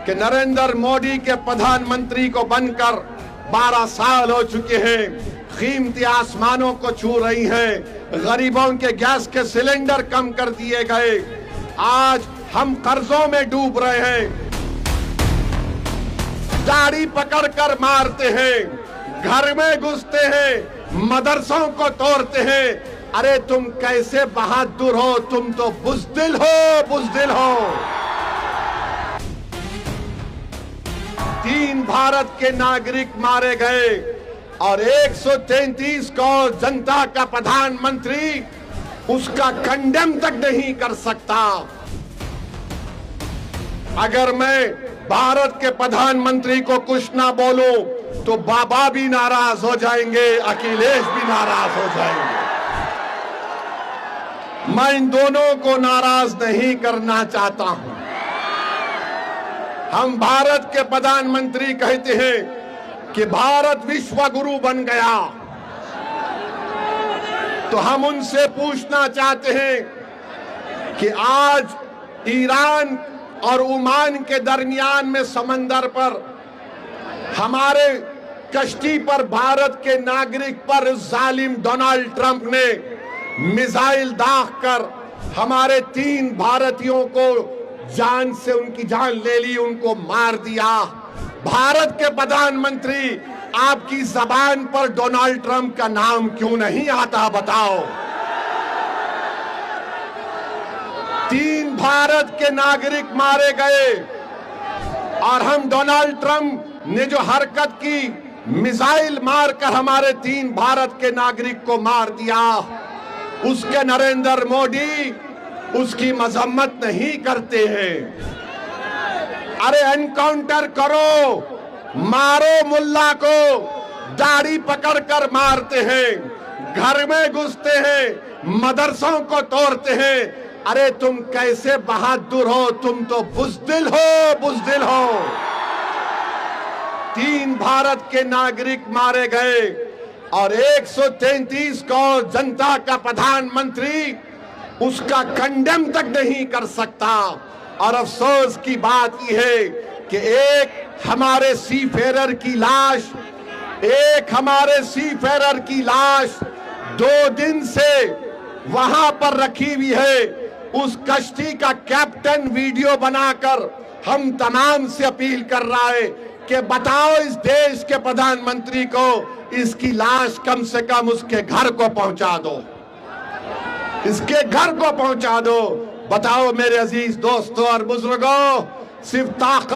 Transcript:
कि नरेंद्र मोदी के प्रधानमंत्री को बनकर 12 साल हो चुके हैं। कीमती आसमानों को छू रही हैं। गरीबों के गैस के सिलेंडर कम कर दिए गए। आज हम कर्जों में डूब रहे हैं। दाढ़ी पकड़कर मारते हैं, घर में घुसते हैं, मदरसों को तोड़ते हैं। अरे तुम कैसे बहादुर हो, तुम तो बुज़दिल हो, बुज़दिल हो। 3 भारत के नागरिक मारे गए और 133 करोड़ जनता का प्रधानमंत्री उसका कंडेम तक नहीं कर सकता। अगर मैं भारत के प्रधानमंत्री को कुछ ना बोलूं तो बाबा भी नाराज हो जाएंगे, अखिलेश भी नाराज हो जाएंगे। मैं इन दोनों को नाराज नहीं करना चाहता हूं। हम भारत के प्रधानमंत्री कहते हैं कि भारत विश्व गुरु बन गया, तो हम उनसे पूछना चाहते हैं कि आज ईरान और ओमान के दरमियान में समंदर पर हमारे कश्ती पर भारत के नागरिक पर जालिम डोनाल्ड ट्रंप ने मिसाइल दागकर हमारे 3 भारतीयों को जान से उनकी जान ले ली, उनको मार दिया। भारत के प्रधानमंत्री, आपकी जबान पर डोनाल्ड ट्रंप का नाम क्यों नहीं आता, बताओ। 3 भारत के नागरिक मारे गए और हम डोनाल्ड ट्रंप ने जो हरकत की, मिसाइल मारकर हमारे 3 भारत के नागरिक को मार दिया, उसके नरेंद्र मोदी उसकी मजम्मत नहीं करते हैं। अरे एनकाउंटर करो, मारो मुल्ला को। दाढ़ी पकड़कर मारते हैं, घर में घुसते हैं, मदरसों को तोड़ते हैं। अरे तुम कैसे बहादुर हो, तुम तो बुज़दिल हो, बुज़दिल हो। 3 भारत के नागरिक मारे गए और 133 करोड़ जनता का प्रधानमंत्री उसका कंडेम तक नहीं कर सकता। और अफसोस की बात यह है कि एक हमारे सीफेरर की लाश 2 दिन से वहां पर रखी हुई है। उस कश्ती का कैप्टन वीडियो बनाकर हम तमाम से अपील कर रहा है कि बताओ इस देश के प्रधानमंत्री को इसकी लाश कम से कम उसके घर को पहुंचा दो, इसके घर को पहुंचा दो। बताओ मेरे अजीज दोस्तों और बुजुर्गों, सिर्फ ताकत